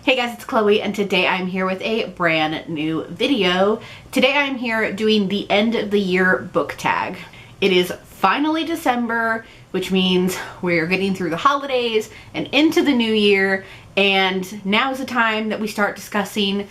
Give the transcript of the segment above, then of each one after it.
Hey guys, it's Chloe and today I'm here with a brand new video. Today I'm here doing the end of the year book tag. It is finally December, which means we're getting through the holidays and into the new year, and now is the time that we start discussing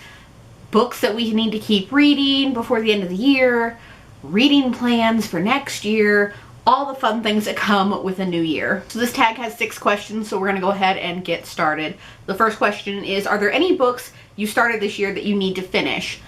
books that we need to keep reading before the end of the year, reading plans for next year, all the fun things that come with a new year. So this tag has 6 questions, so we're gonna go ahead and get started. The first question is, are there any books you started this year that you need to finish?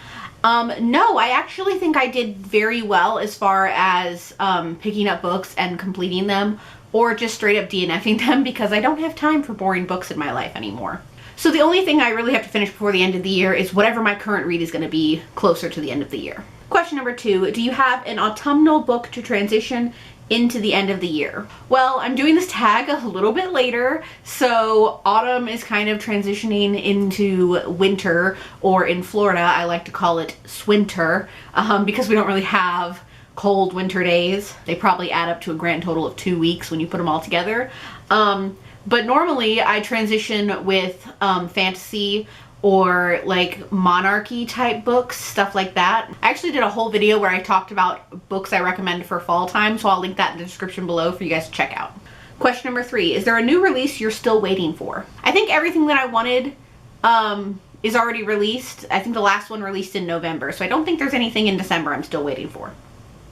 No, I actually think I did very well as far as picking up books and completing them, or just straight up DNFing them, because I don't have time for boring books in my life anymore. So the only thing I really have to finish before the end of the year is whatever my current read is gonna be closer to the end of the year. Question number 2, do you have an autumnal book to transition into the end of the year? Well, I'm doing this tag a little bit later, so autumn is kind of transitioning into winter, or in Florida I like to call it swinter, because we don't really have cold winter days. They probably add up to a grand total of 2 weeks when you put them all together. But normally I transition with fantasy or like monarchy type books, stuff like that. I actually did a whole video where I talked about books I recommend for fall time, so I'll link that in the description below for you guys to check out. Question number 3, is there a new release you're still waiting for? I think everything that I wanted is already released. I think the last one released in November, so I don't think there's anything in December I'm still waiting for.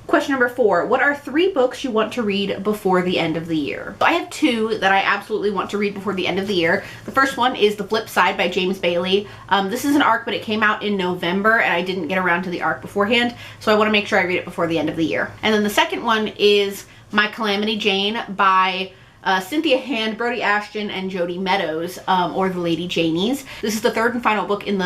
Question number 4, what are 3 books you want to read before the end of the year? So I have 2 that I absolutely want to read before the end of the year. The first one is The Flip Side by James Bailey. This is an arc, but it came out in November and I didn't get around to the arc beforehand, so I want to make sure I read it before the end of the year. And then the second one is My Calamity Jane by Cynthia Hand, Brody Ashton, and Jodi Meadows, or the Lady Janies. This is the 3rd and final book in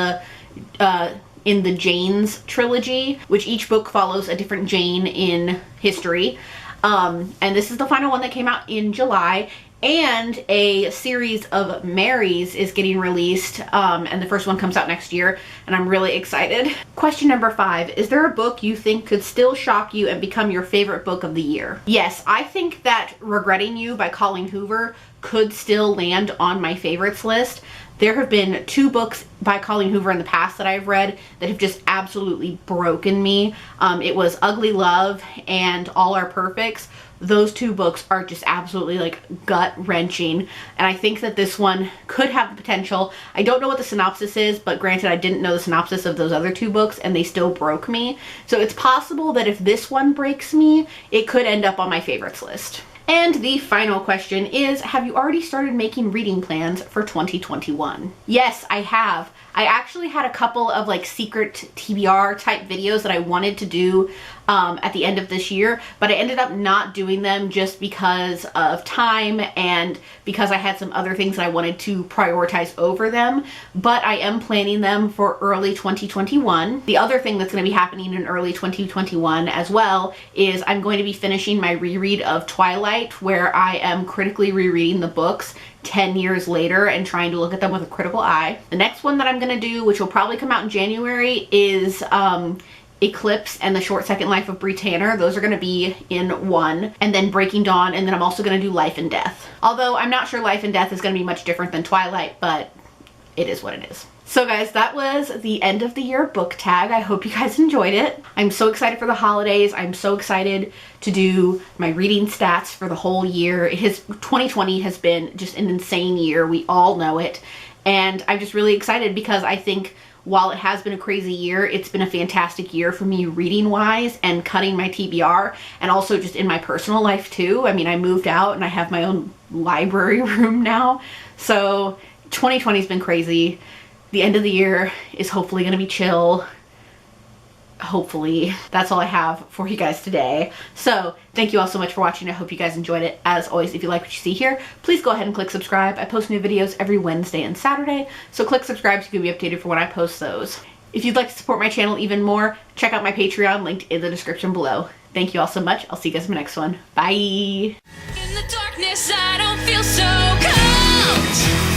the Janes trilogy, which each book follows a different Jane in history. And this is the final one that came out in July, and a series of Marys is getting released, and the first one comes out next year, and I'm really excited. Question number 5, is there a book you think could still shock you and become your favorite book of the year? Yes, I think that Regretting You by Colleen Hoover could still land on my favorites list. There have been 2 books by Colleen Hoover in the past that I've read that have just absolutely broken me. It was Ugly Love and All Our Perfects. Those 2 books are just absolutely like gut-wrenching, and I think that this one could have the potential. I don't know what the synopsis is, but granted I didn't know the synopsis of those other 2 books and they still broke me. So it's possible that if this one breaks me, it could end up on my favorites list. And the final question is, have you already started making reading plans for 2021? Yes, I have. I actually had a couple of like secret TBR type videos that I wanted to do at the end of this year, but I ended up not doing them just because of time and because I had some other things that I wanted to prioritize over them. But I am planning them for early 2021. The other thing that's going to be happening in early 2021 as well is I'm going to be finishing my reread of Twilight, where I am critically rereading the books 10 years later and trying to look at them with a critical eye. The next one that I'm gonna do, which will probably come out in January, is Eclipse and the Short Second Life of Bree Tanner. Those are gonna be in one. And then Breaking Dawn, and then I'm also gonna do Life and Death. Although I'm not sure Life and Death is gonna be much different than Twilight, but it is what it is. So guys, that was the end of the year book tag. I hope you guys enjoyed it. I'm so excited for the holidays. I'm so excited to do my reading stats for the whole year. 2020 has been just an insane year. We all know it. And I'm just really excited because I think while it has been a crazy year, it's been a fantastic year for me reading wise and cutting my TBR, and also just in my personal life too. I mean, I moved out and I have my own library room now. So 2020 has been crazy. The end of the year is hopefully going to be chill. Hopefully. That's all I have for you guys today. So thank you all so much for watching. I hope you guys enjoyed it. As always, if you like what you see here, please go ahead and click subscribe. I post new videos every Wednesday and Saturday, so click subscribe so you can be updated for when I post those. If you'd like to support my channel even more, check out my Patreon linked in the description below. Thank you all so much. I'll see you guys in my next one. Bye! In the darkness, I don't feel so cold.